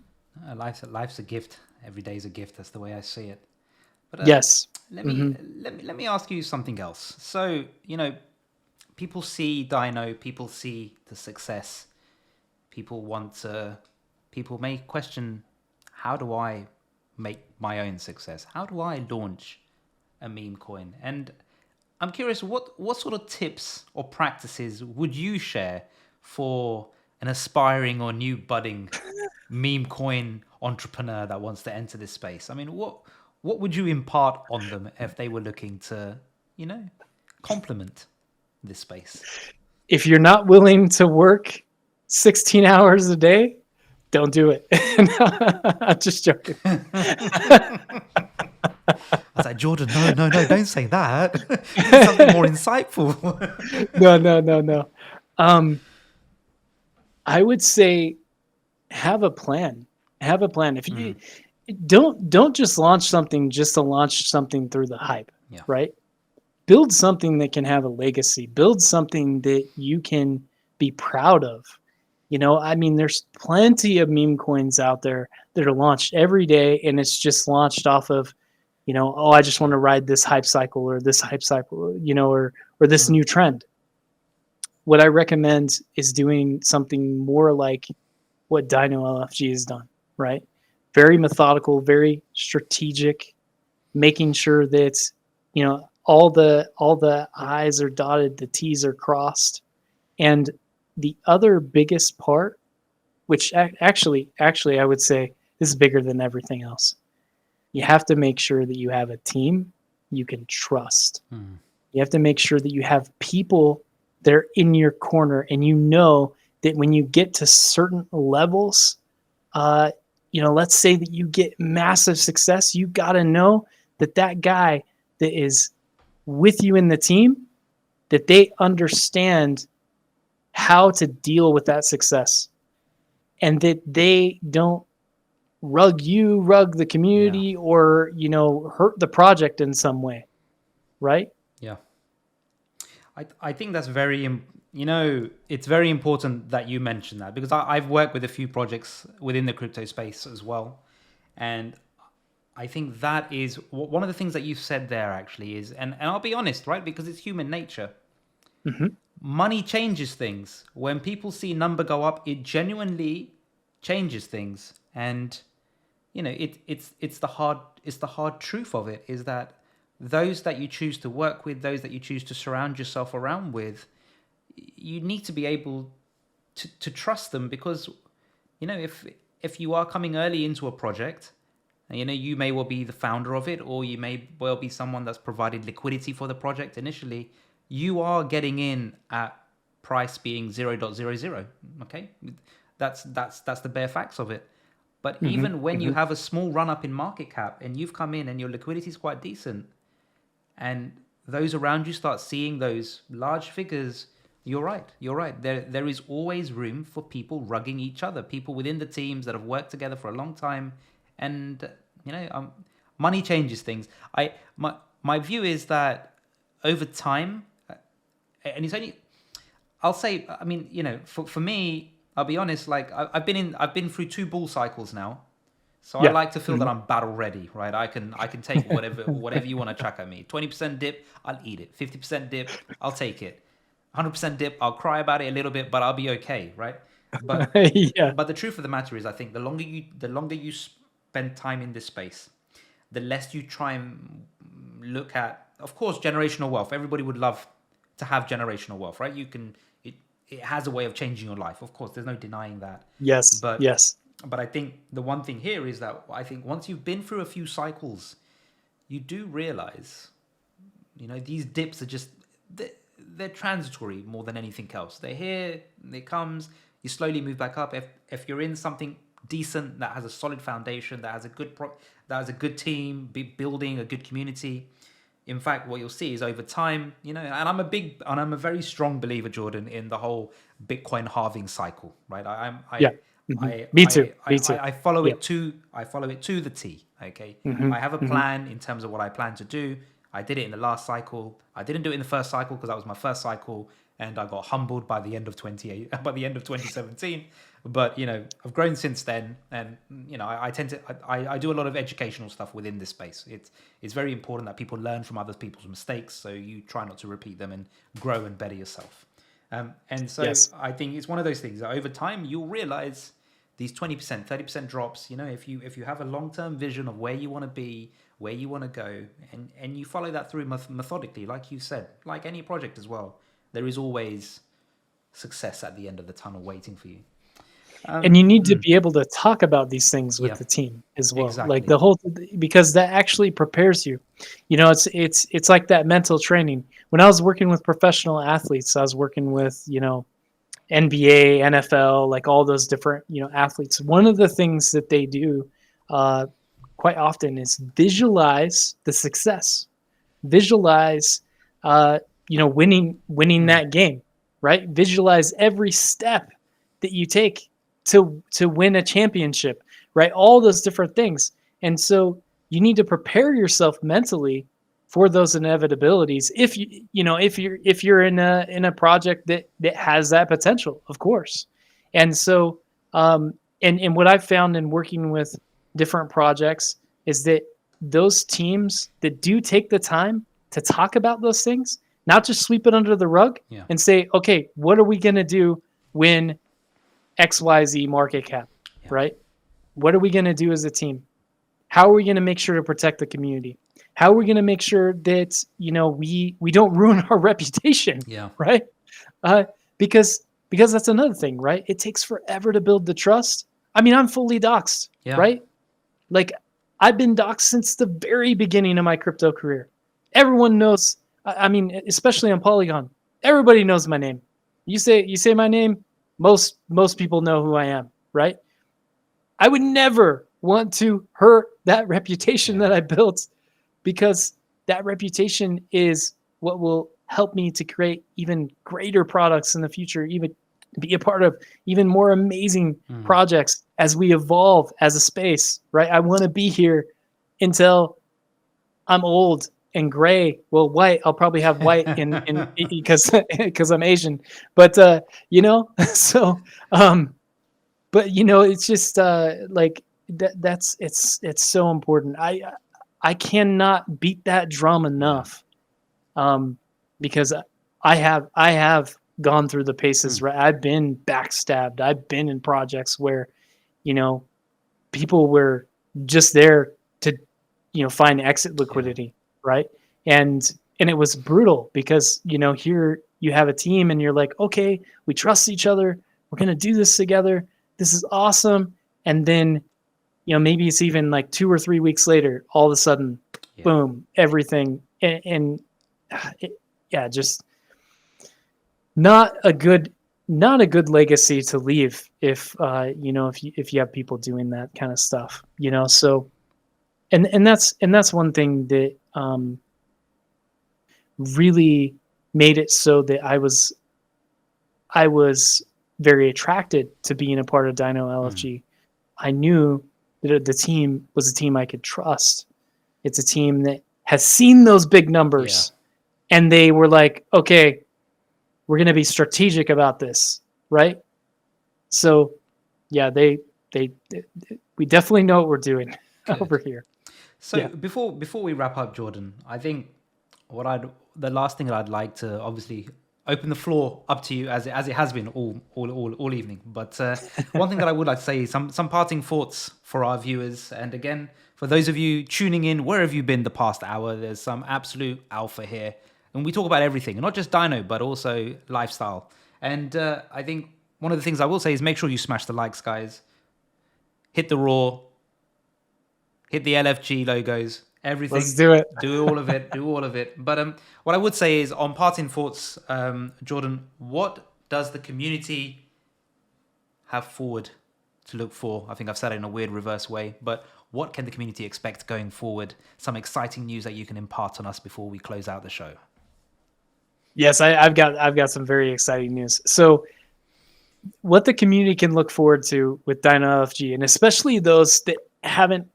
Life's a gift. Every day is a gift. That's the way I see it. But Yes. let me ask you something else. So people see Dino, people see the success, people may question, how do I make my own success? How do I launch a meme coin? And I'm curious, what sort of tips or practices would you share for an aspiring or new budding meme coin entrepreneur that wants to enter this space? I mean, what would you impart on them if they were looking to, complement this space? If you're not willing to work 16 hours a day, don't do it. No, I'm just joking. I was like, Jordan, no, don't say that. This is something more insightful. No. I would say have a plan. Have a plan. If you don't just launch something just to launch something through the hype, Yeah. right? Build something that can have a legacy. Build something that you can be proud of. I mean, there's plenty of meme coins out there that are launched every day, and it's just launched off of, oh, I just want to ride this hype cycle or this hype cycle, or this new trend. What I recommend is doing something more like what Dino LFG has done, right? Very methodical, very strategic, making sure that, all the I's are dotted, the T's are crossed. And the other biggest part, which actually I would say this is bigger than everything else. You have to make sure that you have a team you can trust. You have to make sure that you have people that are in your corner, and that when you get to certain levels, let's say that you get massive success, you got to know that guy that is with you in the team, that they understand how to deal with that success, and that they don't rug the community, or hurt the project in some way, right? Yeah. I think that's it's very important that you mention that, because I've worked with a few projects within the crypto space as well. And I think that is one of the things that you said there actually is, and I'll be honest, right? Because it's human nature. Money changes things. When people see number go up, it genuinely changes things. And, it's the hard truth of it, is that those that you choose to work with, those that you choose to surround yourself around with, you need to be able to trust them, because, if you are coming early into a project, you may well be the founder of it, or you may well be someone that's provided liquidity for the project initially. You are getting in at price being 0.00. Okay, that's the bare facts of it. But even when you have a small run up in market cap and you've come in and your liquidity is quite decent, and those around you start seeing those large figures, you're right. You're right. There is always room for people rugging each other, people within the teams that have worked together for a long time, and money changes things. My view is that over time, and it's only, I'll say, I mean, for me, I'll be honest. Like I've been through 2 bull cycles now. So I Yeah. like to feel that I'm battle ready, right? I can take whatever you want to chuck at me. 20% dip, I'll eat it. 50% dip, I'll take it. 100% dip, I'll cry about it a little bit, but I'll be okay, right? But Yeah. but the truth of the matter is, I think the longer you spend time in this space, the less you try and look at, of course, generational wealth. Everybody would love to have generational wealth, right? It has a way of changing your life. Of course, there's no denying that. Yes. But Yes. but I think the one thing here is that I think once you've been through a few cycles, you do realize, these dips are just, they're transitory more than anything else. They're here, it comes, you slowly move back up. If you're in something decent that has a solid foundation, that has a good team, building a good community. In fact, what you'll see is over time, and I'm a very strong believer, Jordan, in the whole Bitcoin halving cycle, right? Yeah. Me too. Me too. I follow Yeah. it to the T. Okay, Mm-hmm. I have a plan in terms of what I plan to do. I did it in the last cycle. I didn't do it in the first cycle because that was my first cycle, and I got humbled by the end of 2017. But I've grown since then, and I tend to I do a lot of educational stuff within this space. It's very important that people learn from other people's mistakes, so you try not to repeat them and grow and better yourself. And so Yes. I think it's one of those things that over time you'll realize these 20%, 30% drops. If you have a long-term vision of where you want to be, where you want to go, and you follow that through methodically, like you said, like any project as well, there is always success at the end of the tunnel waiting for you. And you need to be able to talk about these things with Yeah, the team as well. exactly. Like because that actually prepares you. It's like that mental training. When I was working with professional athletes, I was working with, NBA, NFL, like all those different, athletes. One of the things that they do quite often is visualize the success, visualize, winning that game, right? Visualize every step that you take to win a championship, right? All those different things. And so you need to prepare yourself mentally for those inevitabilities if you're in a project that has that potential, of course. And so and what I've found in working with different projects is that those teams that do take the time to talk about those things, not just sweep it under the rug and say, okay, what are we going to do when XYZ market cap, right? What are we going to do as a team? How are we going to make sure to protect the community? How are we going to make sure that, we don't ruin our reputation, right? Because that's another thing, right? It takes forever to build the trust. I mean, I'm fully doxxed, right? Like I've been doxxed since the very beginning of my crypto career. Everyone knows, I mean, especially on Polygon, everybody knows my name. You say my name, most people know who I am, right? I would never want to hurt that reputation that I built, because that reputation is what will help me to create even greater products in the future, even be a part of even more amazing projects as we evolve as a space, right? I want to be here until I'm old and gray. Well, white, I'll probably have white in because I'm Asian. But so but it's just like that's it's so important. I cannot beat that drum enough, because I have gone through the paces. Right, I've been backstabbed. I've been in projects where, people were just there to, find exit liquidity, right? And it was brutal because here you have a team and you're like, okay, we trust each other. We're gonna do this together. This is awesome. And then, maybe it's even like 2 or 3 weeks later, all of a sudden, boom, everything. And just not a good legacy to leave if you have people doing that kind of stuff, So, and that's one thing that really made it so that I was very attracted to being a part of Dino LFG. I knew that the team was a team I could trust. It's a team that has seen those big numbers, and they were like, okay, we're going to be strategic about this, right? So, yeah, we definitely know what we're doing over here. So before we wrap up, Jordan, I think the last thing that I'd like to obviously open the floor up to you as it has been all evening. But one thing that I would like to say is some parting thoughts for our viewers. And again, for those of you tuning in, where have you been the past hour? There's some absolute alpha here. And we talk about everything, not just Dino, but also lifestyle. And I think one of the things I will say is make sure you smash the likes, guys. Hit the raw, hit the LFG logos, everything. Let's do it. Do all of it. Do all of it. But what I would say is, on parting thoughts, Jordan, what does the community have forward to look for? I think I've said it in a weird reverse way, but what can the community expect going forward? Some exciting news that you can impart on us before we close out the show. Yes, I've got some very exciting news. So, what the community can look forward to with Dino LFG, and especially those that haven't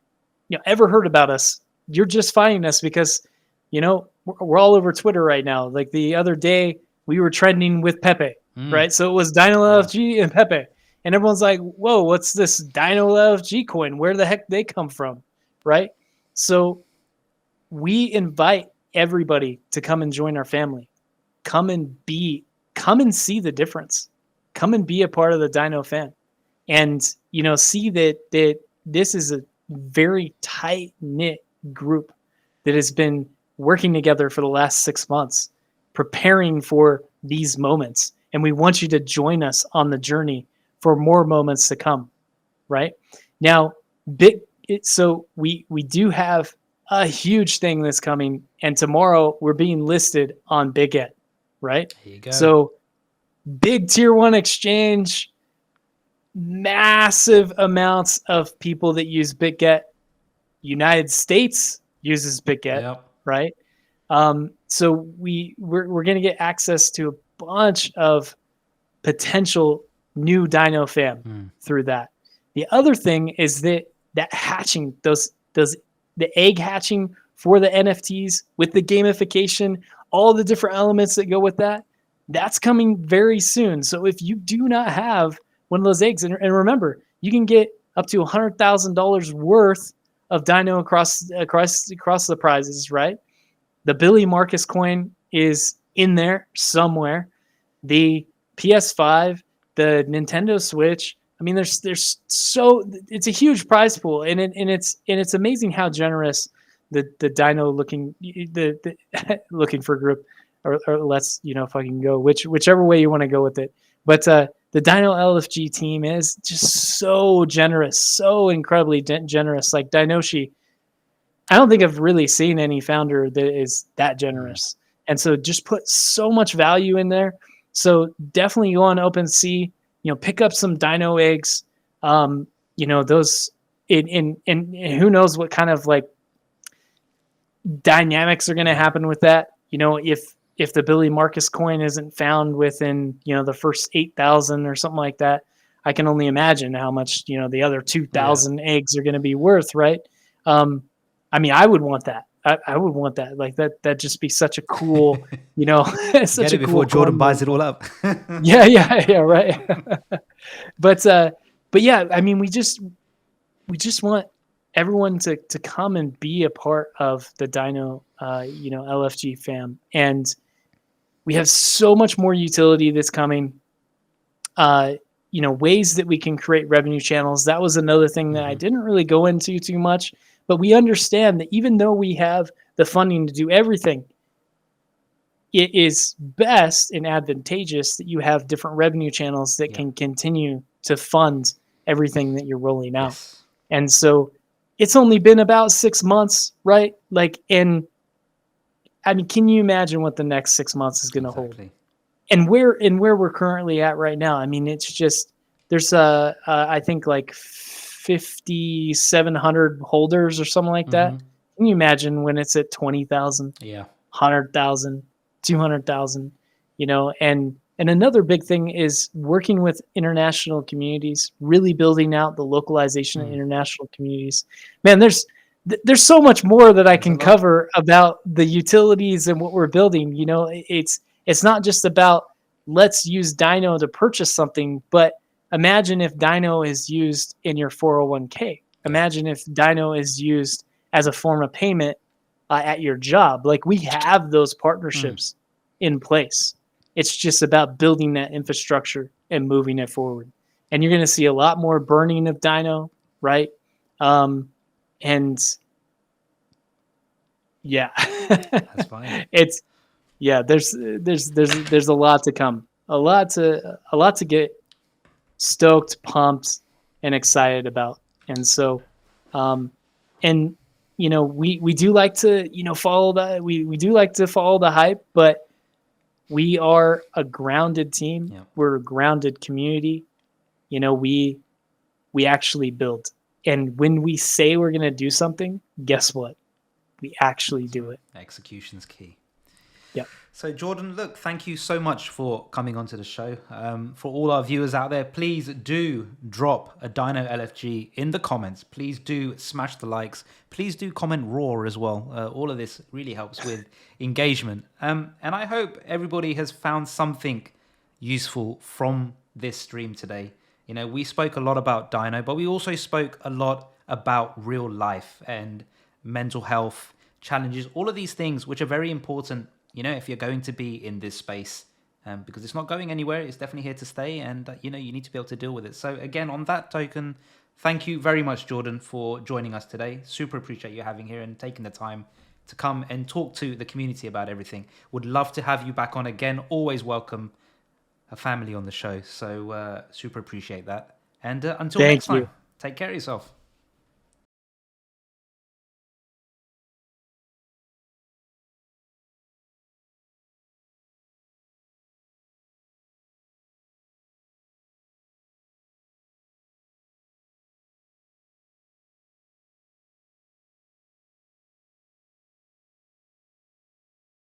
ever heard about us, you're just finding us because we're all over Twitter right now. Like the other day, we were trending with Pepe, right? So it was Dino LFG and Pepe, and everyone's like, "Whoa, what's this Dino LFG coin? Where the heck they come from?" Right? So we invite everybody to come and join our family. Come and see the difference. Come and be a part of the Dino fan, and see that this is a very tight-knit group that has been working together for the last 6 months, preparing for these moments. And we want you to join us on the journey for more moments to come, right? Now, so we do have a huge thing that's coming, and tomorrow we're being listed on BigGet, right? There you go. So big tier 1 exchange, massive amounts of people that use BitGet. United States uses BitGet, right? So we're going to get access to a bunch of potential new Dino fam through that. The other thing is that hatching, the egg hatching for the NFTs with the gamification, all the different elements that go with that, that's coming very soon. So if you do not have one of those eggs, and remember, you can get up to $100,000 worth of Dino across the prizes, right? The Billy Marcus coin is in there somewhere. The PS5, the Nintendo Switch. I mean, it's a huge prize pool, and it's amazing how generous the Dino looking for group, or let's fucking go whichever way you want to go with it. But the Dino LFG team is just so generous, so incredibly generous. Like Dinoshi, I don't think I've really seen any founder that is that generous, and so just put so much value in there. So definitely go on OpenSea, pick up some Dino eggs. Those in who knows what kind of like dynamics are going to happen with that. If the Billy Marcus coin isn't found within, the first 8,000 or something like that, I can only imagine how much, the other 2,000 eggs are going to be worth, right? I mean, I would want that. I would want that. Like that'd just be such a cool, such Get it before Jordan buys it all up. Yeah, right. But yeah, I mean, we just want everyone to come and be a part of the Dino, LFG fam. And we have so much more utility that's coming. Ways that we can create revenue channels. That was another thing that I didn't really go into too much, but we understand that even though we have the funding to do everything, it is best and advantageous that you have different revenue channels that can continue to fund everything that you're rolling out. Yes. And so it's only been about 6 months, right? And I mean, can you imagine what the next 6 months is going to hold? And where we're currently at right now? I mean, it's just there's I think like 5,700 holders or something like that. Can you imagine when it's at 20,000? Yeah, 100,000? 200,000, and another big thing is working with international communities, really building out the localization of international communities. Man, there's so much more that I can cover about the utilities and what we're building. It's not just about let's use Dino to purchase something, but imagine if Dino is used in your 401k. Imagine if Dino is used as a form of payment at your job. Like, we have those partnerships in place. It's just about building that infrastructure and moving it forward. And you're going to see a lot more burning of Dino, right? And yeah, That's fine. there's a lot to come, a lot to get stoked, pumped, and excited about. And so, we do like to, follow we do like to follow the hype, but we are a grounded team. Yeah. We're a grounded community. We actually build. And when we say we're going to do something, guess what? We actually do it. Execution's key. Yep. So Jordan, look, thank you so much for coming onto the show. For all our viewers out there, please do drop a Dino LFG in the comments. Please do smash the likes. Please do comment raw as well. All of this really helps with engagement. And I hope everybody has found something useful from this stream today. We spoke a lot about Dino, but we also spoke a lot about real life and mental health challenges, all of these things which are very important, if you're going to be in this space, because it's not going anywhere. It's definitely here to stay, and you need to be able to deal with it. So again, on that token, thank you very much, Jordan, for joining us today. Super appreciate you having here and taking the time to come and talk to the community about everything. Would love to have you back on again. Always welcome a family on the show. So super appreciate that. And until next time, take care of yourself.